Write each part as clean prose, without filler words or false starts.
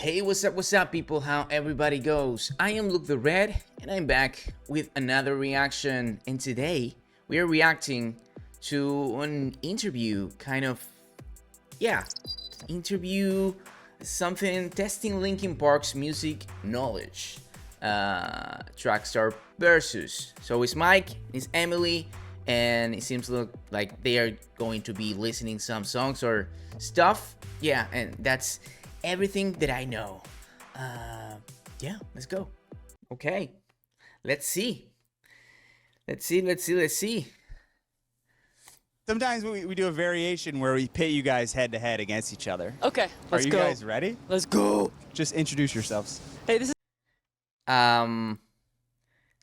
Hey, what's up, people? How everybody goes? I am LukeTheRed, and I'm back with another reaction. And today, we are reacting to an interview, interview, something, testing Linkin Park's music knowledge. Trackstar versus. So it's Mike, it's Emily, and it seems like they are going to be listening some songs or stuff. Yeah, and that's everything that I know. Yeah, let's go. Okay, let's see. Sometimes we do a variation where we pit you guys head to head against each other. Okay, let's go. go. Are you guys ready? Let's go. Just introduce yourselves. Hey, this is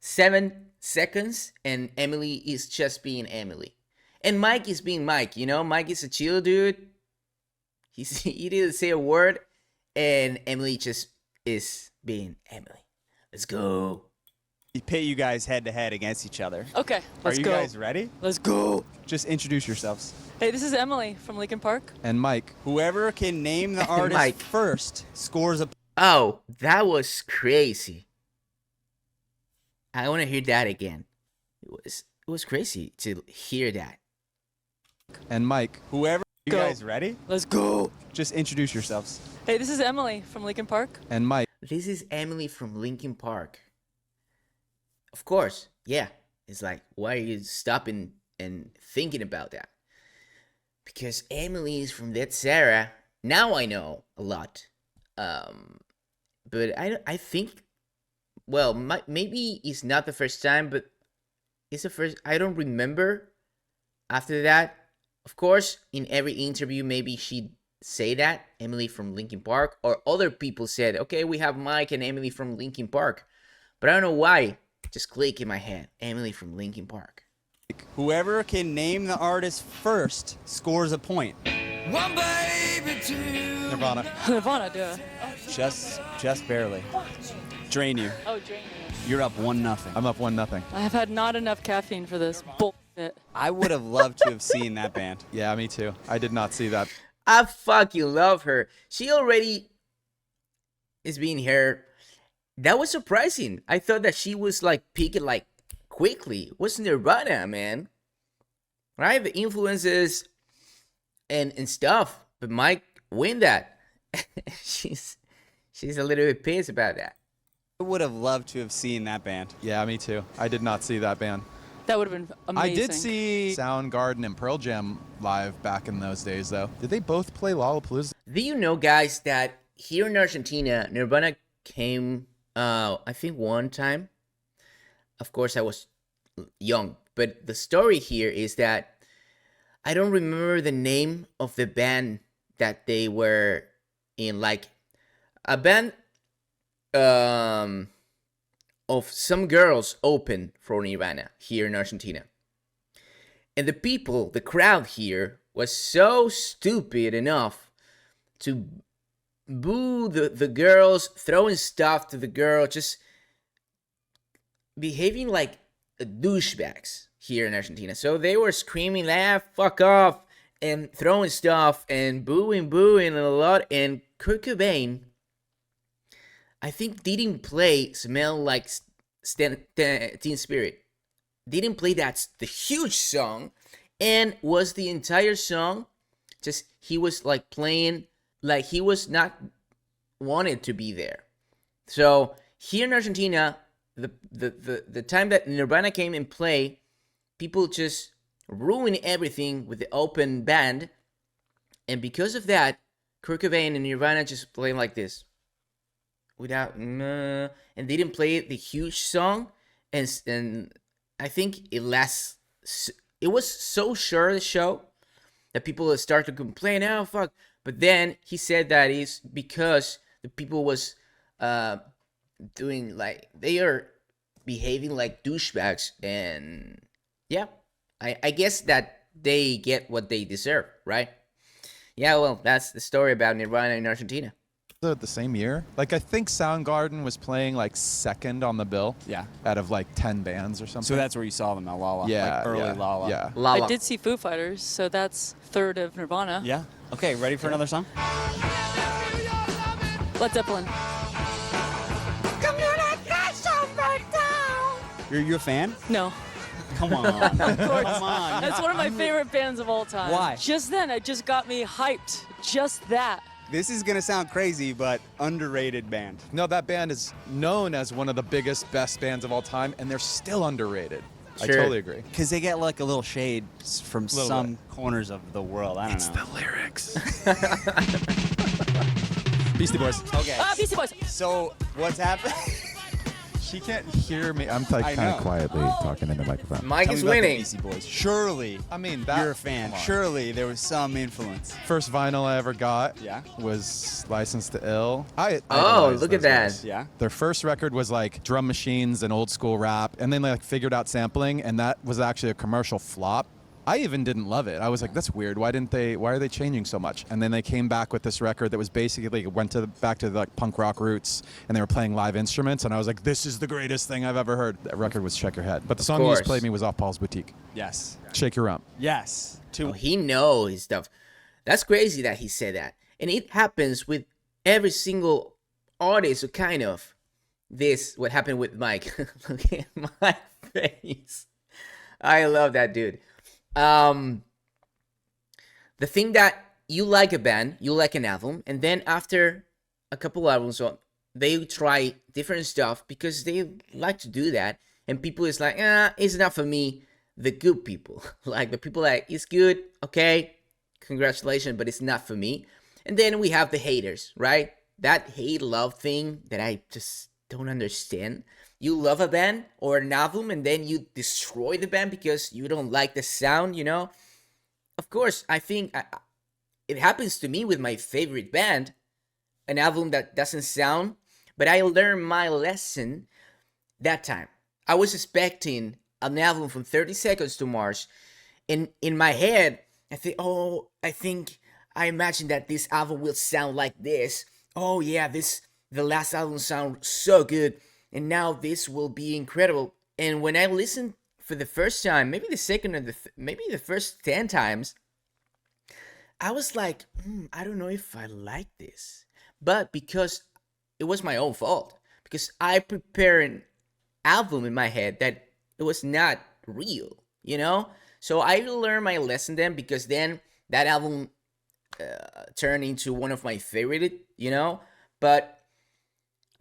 7 seconds, and Emily is just being Emily, and Mike is being Mike. You know, Mike is a chill dude. He didn't say a word, and Emily just is being Emily. Let's go. We pit you guys head to head against each other. okay. Let's Are you go. guys ready? Let's go. Just introduce yourselves. Hey, this is Emily from Linkin Park. And Mike. Whoever can name the artist Mike. first scores a. Oh, that was crazy. I want to hear that again. It was crazy to hear that. And Mike. Whoever. You Go. guys ready? Let's go. Just introduce yourselves. Hey, this is Emily from Linkin Park. And Mike. This is Emily from Linkin Park. Of course, yeah. It's like, why are you stopping and thinking about that? Because Emily is from that Sarah. Now I know a lot. But I think, well, maybe it's not the first time, but it's the first. I don't remember after that. Of course, in every interview, maybe she'd say that, Emily from Linkin Park, or other people said, okay, we have Mike and Emily from Linkin Park. But I don't know why. Just click in my head, Emily from Linkin Park. Whoever can name the artist first scores a point. One baby, two. Nirvana. Nirvana, duh. Just barely. Drain you. Oh, drain you. You're up 1-0. I'm up 1-0. I have had not enough caffeine for this bullshit. I would have loved to have seen that band. Yeah, me too. I did not see that. I fucking love her. She already is being her. That was surprising. I thought that she was like peaking like quickly. What's Nirvana, man? Right? The influences and stuff. But Mike win that. she's a little bit pissed about that. I would have loved to have seen that band. Yeah, me too. I did not see that band. That would have been amazing. I did see Soundgarden and Pearl Jam live back in those days, though. Did they both play Lollapalooza? Do you know, guys, that here in Argentina, Nirvana came, I think one time. Of course, I was young. But the story here is that I don't remember the name of the band that they were in. Like, a band of some girls open for Nirvana here in Argentina. And the crowd here was so stupid enough to boo the girls, throwing stuff to the girl, just behaving like douchebags here in Argentina. So they were screaming, fuck off, and throwing stuff and booing a lot. And Kurt Cobain, I think, didn't play Smell Like Teen Spirit. Didn't play the huge song, and was the entire song just, he was like playing like he was not wanted to be there. So here in Argentina, the time that Nirvana came and played, people just ruined everything with the open band, and because of that, Kurt Cobain and Nirvana just playing like this. Without and they didn't play the huge song, and I think it was so short, the show, that people start to complain, oh fuck. But then he said that is because the people was doing like, they are behaving like douchebags, and yeah, I guess that they get what they deserve, right? Yeah, well, that's the story about Nirvana in Argentina. The same year? Like, I think Soundgarden was playing like second on the bill. Yeah. Out of like 10 bands or something. So that's where you saw them at Lala. Yeah. Like early yeah, Lala. Yeah. Lala. I did see Foo Fighters, so that's third of Nirvana. Yeah. Okay, ready for another song? Led Zeppelin. You're a fan? No. Come on. Come on. That's one of my favorite bands of all time. Why? Just then, it just got me hyped. Just that. This is gonna sound crazy, but underrated band. No, that band is known as one of the biggest, best bands of all time, and they're still underrated. I Sure. totally agree. Because they get like a little shade from Little some corners of the world. I don't know. the lyrics. Beastie Boys. Okay. Beastie Boys. So what's happening? She can't hear me. I'm like I kind know. of quietly talking in the microphone. Mike Tell is me about the winning. Beastie Boys. Surely, I mean, that, you're a fan. come on. Surely there was some influence. First vinyl I ever got Yeah. was Licensed to Ill. I Oh, idolized look at those that. guys. Yeah. Their first record was like drum machines and old school rap, and then they like figured out sampling, and that was actually a commercial flop. I even didn't love it. I was like, that's weird. Why are they changing so much? And then they came back with this record that was basically back to the like punk rock roots, and they were playing live instruments, and I was like, this is the greatest thing I've ever heard. That record was Shake Your Head. But the song you just course. played me was off Paul's Boutique. Yes. Shake Your Rump. Yes. Oh, he knows his stuff. That's crazy that he said that. And it happens with every single artist who kind of what happened with Mike. Look at my face. I love that dude. The thing that you like a band, you like an album, and then after a couple albums, so they try different stuff because they like to do that. And people is like, it's not for me. The good people, like the people that it's good, okay, congratulations, but it's not for me. And then we have the haters, right? That hate-love thing that I just don't understand. You love a band or an album and then you destroy the band because you don't like the sound, you know? Of course, I think it happens to me with my favorite band, an album that doesn't sound, but I learned my lesson that time. I was expecting an album from 30 Seconds to Mars, and in my head, I imagine that this album will sound like this. Oh yeah, the last album sounded so good. And now this will be incredible. And when I listened for the first time, maybe the second or maybe the first 10 times, I was like, I don't know if I like this. But because it was my own fault. Because I prepared an album in my head that it was not real, you know? So I learned my lesson then, because then that album turned into one of my favorite, you know? But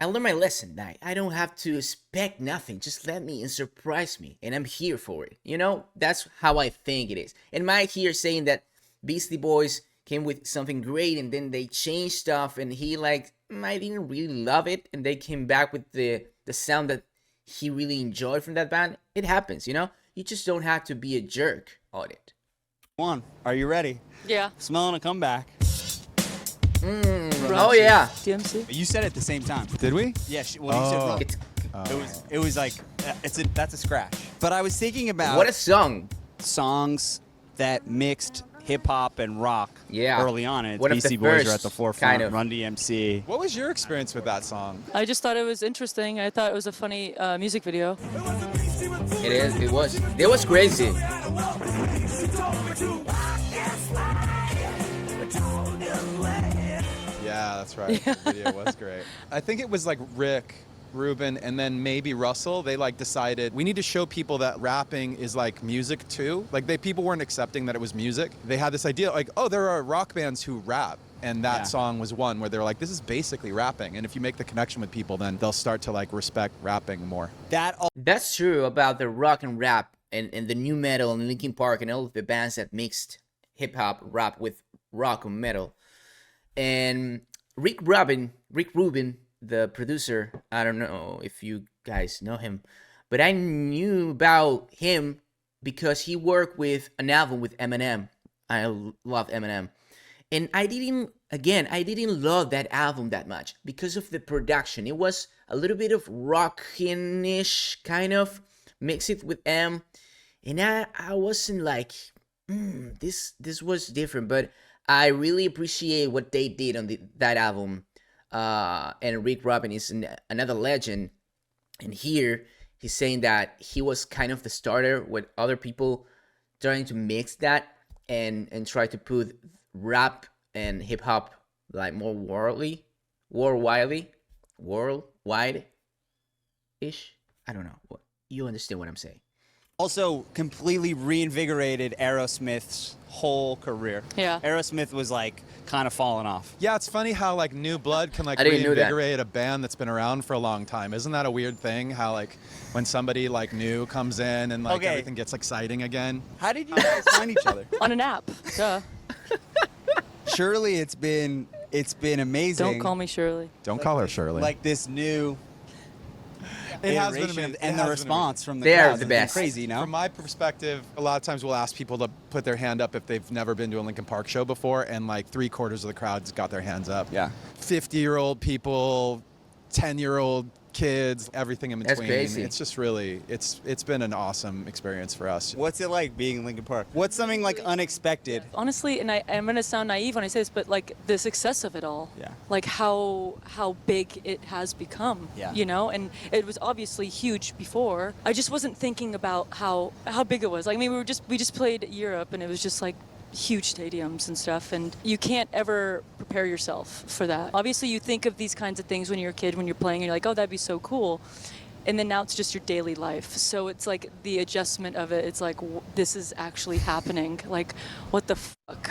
I learned my lesson. I don't have to expect nothing. Just let me and surprise me. And I'm here for it. You know, that's how I think it is. And Mike here saying that Beastie Boys came with something great and then they changed stuff. And he I didn't really love it. And they came back with the sound that he really enjoyed from that band. It happens, you know. You just don't have to be a jerk on it. One. Are you ready? Yeah. Smelling a comeback. Oh, yeah. DMC. You said it at the same time. Did we? Yeah. You said wrong. It was like that's a scratch. But I was thinking about What a song. songs that mixed hip hop and rock Yeah. early on. And One of the Beastie Boys are first, at the forefront. kind of. Run DMC. What was your experience with that song? I just thought it was interesting. I thought it was a funny music video. It was crazy. Yeah, that's right. The video was great. I think it was like Rick, Ruben, and then maybe Russell. They like decided we need to show people that rapping is like music too. Like people weren't accepting that it was music. They had this idea like, oh, there are rock bands who rap. And that song was one where they're like, this is basically rapping. And if you make the connection with people, then they'll start to like respect rapping more. That's true about the rock and rap and the new metal and Linkin Park and all of the bands that mixed hip hop rap with rock and metal. And Rick Rubin, the producer, I don't know if you guys know him, but I knew about him because he worked with an album with Eminem. I love Eminem. And I didn't love that album that much because of the production. It was a little bit of rockin-ish kind of, mix it with M. And I wasn't like, this was different, but I really appreciate what they did on that album. And Rick Rubin is another legend. And here he's saying that he was kind of the starter with other people trying to mix that and try to put rap and hip hop like more worldly worldwide, ish. I don't know. You understand what I'm saying? Also, completely reinvigorated Aerosmith's whole career. Yeah. Aerosmith was like kind of falling off. Yeah, it's funny how like new blood can like I didn't know that. reinvigorate a band that's been around for a long time. Isn't that a weird thing? How like when somebody like new comes in and like Okay. everything gets exciting again. How did you guys find each other? On an app. Duh. Surely it's been amazing. Don't call me Shirley. Don't call her Shirley. Like this new it has been iteration amazing. of- and the response from the They are crowd the has been best. crazy, no? From my perspective, a lot of times we'll ask people to put their hand up if they've never been to a Linkin Park show before, and like 3/4 of the crowd's got their hands up. Yeah. 50-year-old people, 10-year-old kids, everything in That's between. crazy. It's just really, it's been an awesome experience for us. What's it like being in Linkin Park? What's something like unexpected? Honestly, and I'm gonna sound naive when I say this, but like the success of it all. Yeah. Like how big it has become. Yeah. You know, and it was obviously huge before. I just wasn't thinking about how big it was. Like, I mean, we just played Europe, and it was just like huge stadiums and stuff, and you can't ever prepare yourself for that. Obviously, you think of these kinds of things when you're a kid, when you're playing, and you're like, oh, that'd be so cool. And then now it's just your daily life. So it's like the adjustment of it. It's like, this is actually happening. Like, what the fuck?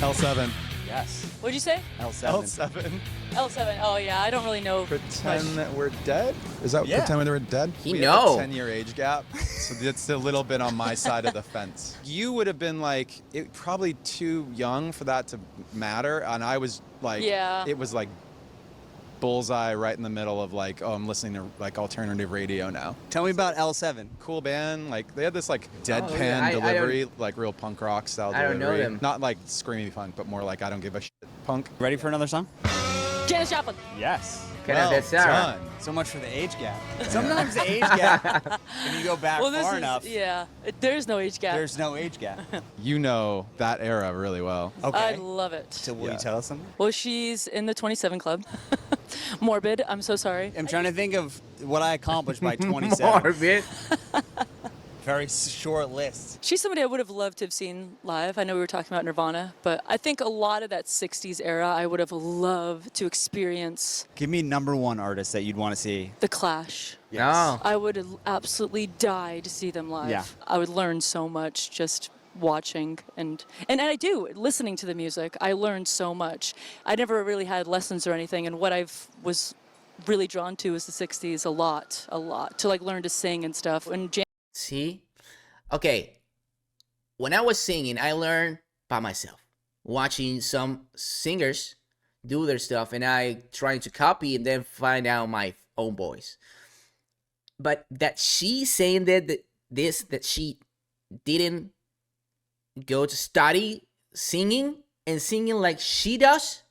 L7. Yes. What'd you say? L7. L7. L7. Oh, yeah, I don't really know Pretend much. that we're dead? Is that Yeah. pretend that we're dead? He we know. have a 10-year age gap, so that's a little bit on my side of the fence. You would have been like, probably too young for that to matter, and I was like, Yeah. it was like bullseye right in the middle of like, oh, I'm listening to like alternative radio now. Tell me about L7. Cool band, like they had this like deadpan yeah, I don't- delivery, like real punk rock style I delivery. don't know them. Not like screamy punk, but more like I don't give a shit punk. Ready for another song? Janis Joplin. Yes. Kind of that's done. So much for the age gap. Sometimes the age gap, if you go back Well, this far is, enough, yeah, there's no age gap. there's no age gap. You know that era really well. I Okay. love it. So will Yeah. you tell us something? Well, she's in the 27 Club. Morbid. I'm so sorry. I'm trying to think of what I accomplished by 27. Morbid. Very short list. She's somebody I would have loved to have seen live. I know we were talking about Nirvana, but I think a lot of that 60s era I would have loved to experience. Give me number one artist that you'd want to see. The Clash. No. I would absolutely die to see them live. Yeah. I would learn so much just watching and I do listening to the music. I learned so much. I never really had lessons or anything, and what was really drawn to is the 60s a lot to like learn to sing and stuff. And See? Okay. When I was singing, I learned by myself. Watching some singers do their stuff, and I trying to copy and then find out my own voice. But that she saying that she didn't go to study singing and singing like she does,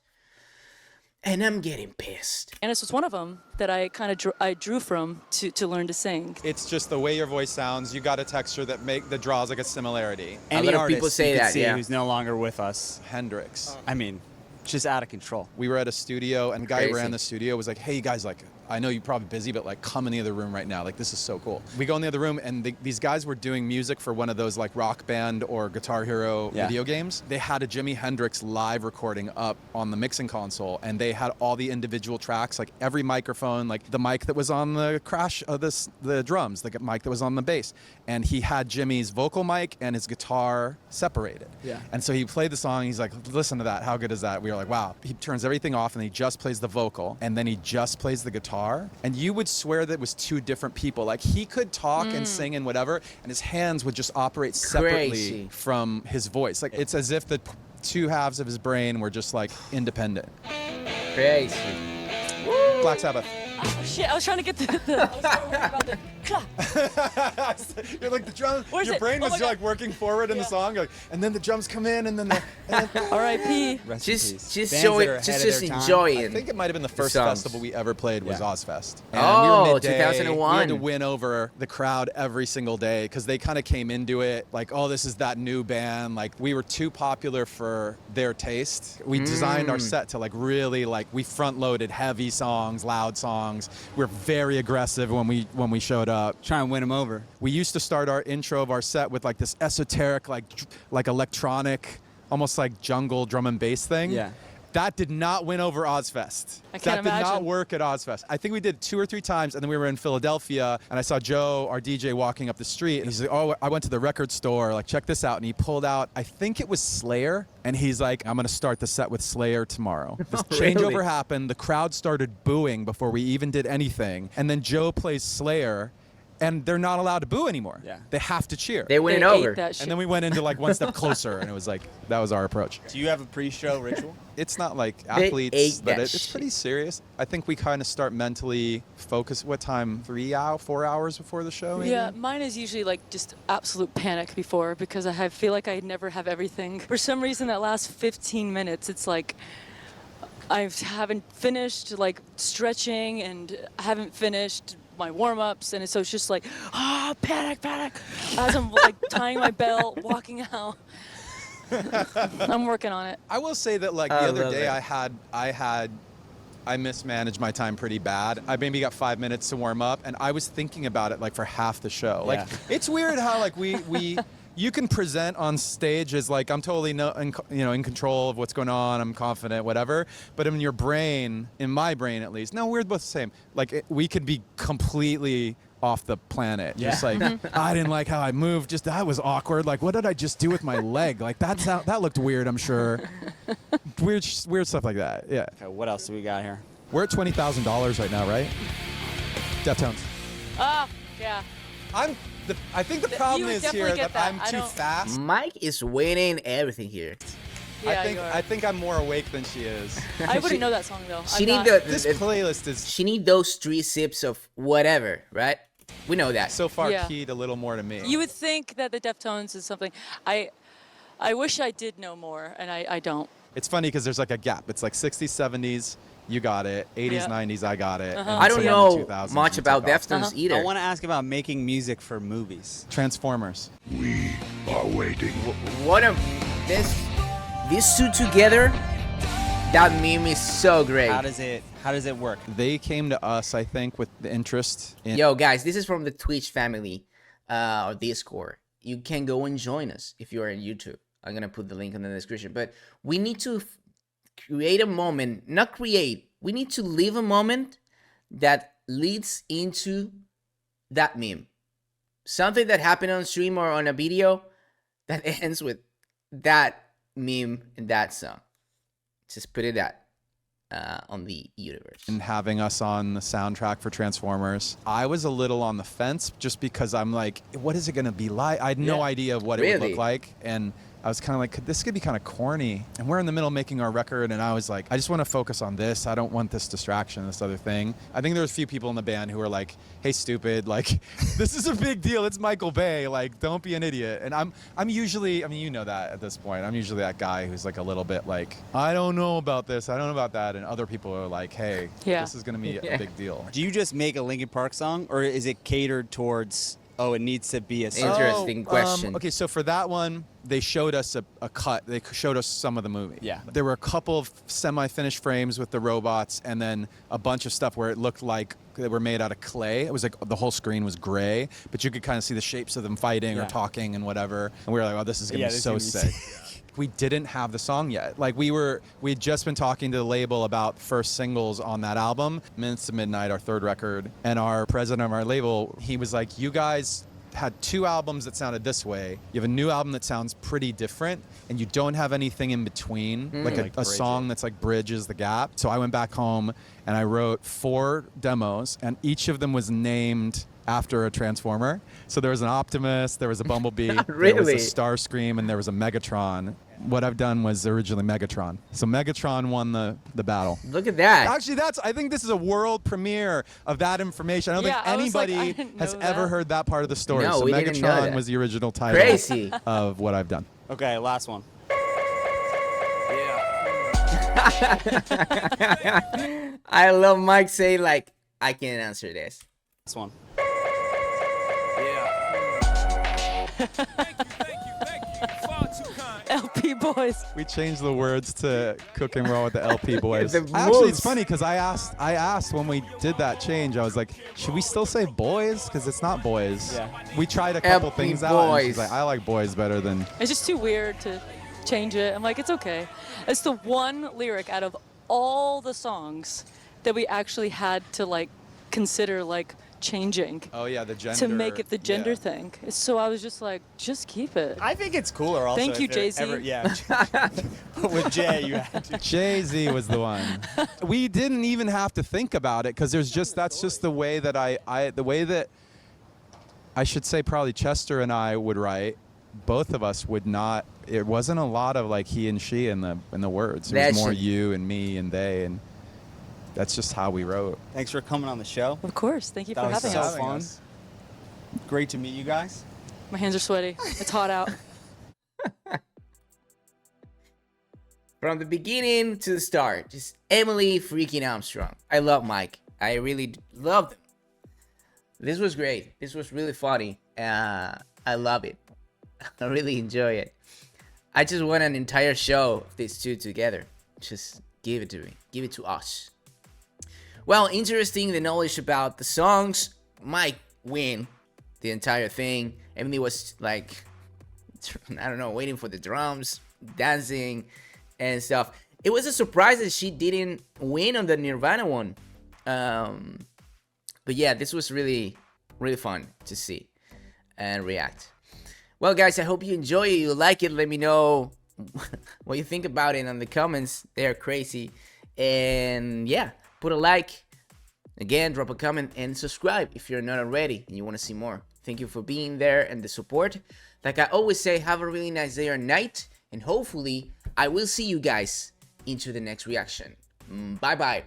and I'm getting pissed. Janice was one of them that I kind of I drew from to learn to sing. It's just the way your voice sounds. You got a texture that draws like a similarity. Any lot of artist people say you could that, see yeah. who's no longer with us. Hendrix. I mean, just out of control. We were at a studio, and the guy who Crazy. ran the studio was like, "Hey, you guys, like, I know you're probably busy, but like, come in the other room right now. Like, this is so cool." We go in the other room, and these guys were doing music for one of those like Rock Band or Guitar Hero Yeah. video games. They had a Jimi Hendrix live recording up on the mixing console, and they had all the individual tracks, like every microphone, like the mic that was on the crash of the drums, the mic that was on the bass, and he had Jimmy's vocal mic and his guitar separated. Yeah. And so he played the song. He's like, "Listen to that. How good is that?" We were like, "Wow." He turns everything off, and he just plays the vocal, and then he just plays the guitar. And you would swear that it was two different people. Like, he could talk and sing and whatever, and his hands would just operate separately Crazy. from his voice. Like, it's as if the two halves of his brain were just like independent. Crazy. Black Sabbath. Oh shit! I was trying to get the I was so worried about the clap. You're like the drums. Where's your it? brain Oh was my God. like working forward in the Yeah. song, like, and then the drums come in, and then R.I.P. Rest in Just peace. just Bands show that it. are ahead Just of their time. enjoying. I think it might have been the first songs. festival we ever played was Yeah. Ozfest. Oh, we were midday. 2001. We had to win over the crowd every single day because they kind of came into it like, oh, this is that new band. Like, we were too popular for their taste. We designed our set to like really like, we front loaded heavy songs, loud songs. We're very aggressive when we showed up. Try and win them over. We used to start our intro of our set with like this esoteric like electronic almost like jungle drum and bass thing. Yeah. That did not win over Ozfest. I can't That did not imagine. work at Ozfest. I think we did 2 or 3 times, and then we were in Philadelphia, and I saw Joe, our DJ, walking up the street, and he's like, oh, I went to the record store, like, check this out. And he pulled out, I think it was Slayer, and he's like, I'm going to start the set with Slayer tomorrow. This changeover Really? happened. The crowd started booing before we even did anything, and then Joe plays Slayer, and they're not allowed to boo anymore. Yeah. They have to cheer. They win They it over. ate that shit. And then we went into like one step closer, and it was like, that was our approach. Do you have a pre-show ritual? It's not like They athletes, ate but that it's shit. pretty serious. I think we kind of start mentally focus. What time? 4 hours before the show? Maybe? Yeah, mine is usually like just absolute panic before because feel like I never have everything. For some reason, that last 15 minutes, it's like I haven't finished like stretching and I haven't finished my warm-ups, and so it's just like, panic, as I'm like tying my belt, walking out. I'm working on it. I will say that like I the other love day, it. I mismanaged my time pretty bad. I maybe got 5 minutes to warm up, and I was thinking about it like for half the show. Like Yeah. it's weird how like we you can present on stage as like I'm totally in control of what's going on. I'm confident, whatever. But in your brain, in my brain at least, no, we're both the same. Like we could be completely off the planet. Yeah. Just like I didn't like how I moved. Just that was awkward. Like what did I just do with my leg? Like that looked weird. I'm sure. Weird stuff like that. Yeah. Okay, what else do we got here? We're at $20,000 right now, right? Deftones. Yeah. I think the problem would is definitely here get that that. I'm I too don't- fast. Mike is winning everything here. Yeah, I think I'm more awake than she is. I wouldn't know that song though. She I'm need not- This playlist is she need those 3 sips of whatever, right? We know that. so far Yeah. keyed a little more to me. You would think that the Deftones is something. I wish I did know more, and I don't. It's funny because there's like a gap. It's like 60s, 70s, you got it. 80s, Yeah. 90s, I got it. and I don't then in the know 2000s, much we about took off. Deftones Uh-huh. either. I want to ask about making music for movies. Transformers. We are waiting. What a these two together. That meme is so great. How does it work? They came to us, I think, with the interest in Yo, guys, this is from the Twitch family, or Discord. You can go and join us if you are on YouTube. I'm gonna put the link in the description. But we need to create a moment, not create. We need to leave a moment that leads into that meme. Something that happened on stream or on a video that ends with that meme and that song. Just put it on the universe. and having us on the soundtrack for Transformers. I was a little on the fence just because I'm like, what is it going to be like? I had no Yeah. idea of what it would Really? look like. And I was kind of like, this could be kind of corny. And we're in the middle of making our record, and I was like, I just want to focus on this. I don't want this distraction, this other thing. I think there was a few people in the band who were like, hey, stupid, like, this is a big deal. It's Michael Bay. Like, don't be an idiot. And I'm usually, I mean, you know that at this point. I'm usually that guy who's like a little bit like, I don't know about this. I don't know about that. And other people are like, hey, Yeah. this is going to be Yeah. a big deal. Do you just make a Linkin Park song, or is it catered towards, oh, it needs to be a song? Interesting question. Okay, so for that one, they showed us a cut. They showed us some of the movie. Yeah. There were a couple of semi-finished frames with the robots, and then a bunch of stuff where it looked like they were made out of clay. It was like the whole screen was gray, but you could kind of see the shapes of them fighting or Yeah. talking and whatever. And we were like, oh, this is gonna Yeah, be this so is gonna be sick. We didn't have the song yet. Like we'd just been talking to the label about first singles on that album, Minutes to Midnight, our third record, and our president of our label, he was like, you guys had 2 albums that sounded this way. You have a new album that sounds pretty different, and you don't have anything in between, like Like a bridge song that's like bridges the gap. So I went back home and I wrote 4 demos, and each of them was named after a Transformer. So there was an Optimus, there was a Bumblebee, there was Really? a Starscream, and there was a Megatron. What I've done was originally Megatron. So Megatron won the battle. Look at that. Actually, I think this is a world premiere of that information. I don't Yeah, think I was like, anybody I didn't has know ever that. heard that part of the story. No, so we didn't know Megatron that. was the original title Crazy. of what I've done. Okay, last one. I love Mike saying like, I can't answer this. Last one. LP Boys. We changed the words to Cooking Raw with the LP Boys. The Actually, moves. it's funny because I asked when we did that change, I was like, should we still say boys? Because it's not boys. Yeah. We tried a couple LP things out, and she's Boys. like, I like boys better than... It's just too weird to. change it. I'm like, it's okay. It's the one lyric out of all the songs that we actually had to like consider like changing Oh yeah, the gender. to make it the gender yeah. thing. So I was just like, just keep it. I think it's cooler also. Thank you, if there Jay-Z. Yeah. But with Jay, you had to. Jay-Z was the one. We didn't even have to think about it because that's just the way that the way that I should say probably Chester and I would write. Both of us would not. It wasn't a lot of like he and she in the words. It was more you and me and they, and that's just how we wrote. Thanks for coming on the show. Of course. Thank you for That was having so us. fun. Great to meet you guys. My hands are sweaty. It's hot out. From the beginning to the start, just Emily freaking Armstrong. I love Mike. I really loved him. This was great. This was really funny. I love it. I really enjoy it. I just want an entire show of these two together. Just give it to me. Give it to us. Well, interesting the knowledge about the songs. Mike win the entire thing. Emily was like, I don't know, waiting for the drums, dancing and stuff. It was a surprise that she didn't win on the Nirvana one. But yeah, this was really, really fun to see and react. Well, guys, I hope you enjoy it. You like it. Let me know what you think about it in the comments. They're crazy. And yeah, put a like. Again, drop a comment and subscribe if you're not already and you want to see more. Thank you for being there and the support. Like I always say, have a really nice day or night. And hopefully, I will see you guys into the next reaction. Bye-bye.